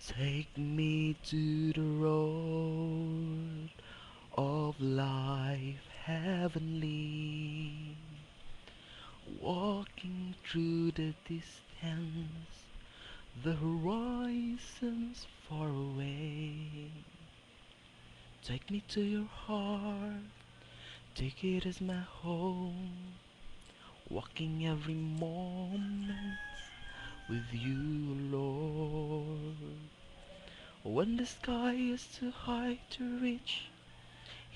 Take me to the road of life heavenly, walking through the distance, the horizons far away. Take me to your heart, take it as my home, walking every moment with you, Lord. When the sky is too high to reach,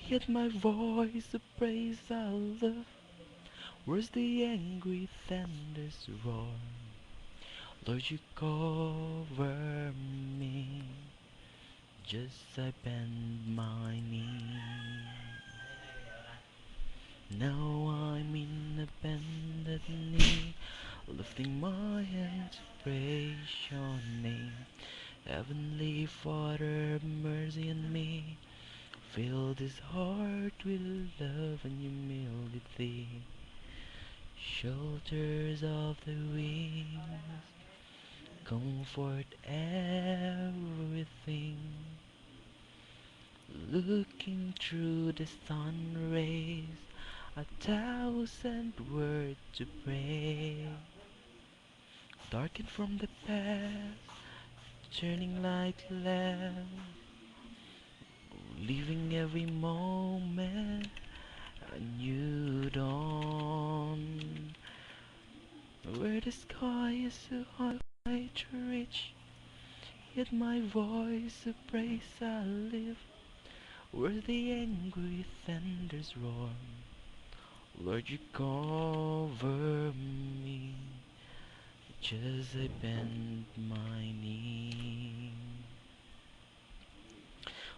yet my voice the praise I love. Where's the angry thunders roar? Lord, you cover me, just I bend my knee. Now I'm in a bended knee, lifting my hands to praise your name. Heavenly Father, have mercy on me. Fill this heart with love and humility. Shelters of the wings, comfort everything. Looking through the sun rays, a thousand words to pray. Darkened from the past, turning light to love, leaving every moment a new dawn. Where the sky is so high to reach, yet my voice of praise I lift. Where the angry thunders roar, Lord, you cover me, just I bend my knee.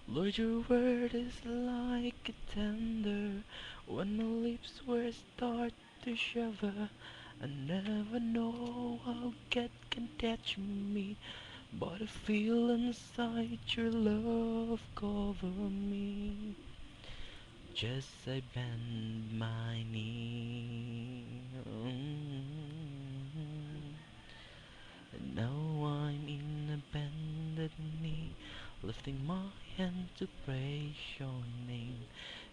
Lord, your word is like a tender when my lips were start to shiver. I never know how God can touch me, but I feel inside your love cover me. Just I bend my knee. And now I'm in a bended knee, lifting my hand to praise your name.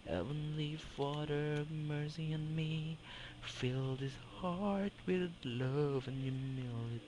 Heavenly Father, have mercy on me. Fill this heart with love and humility.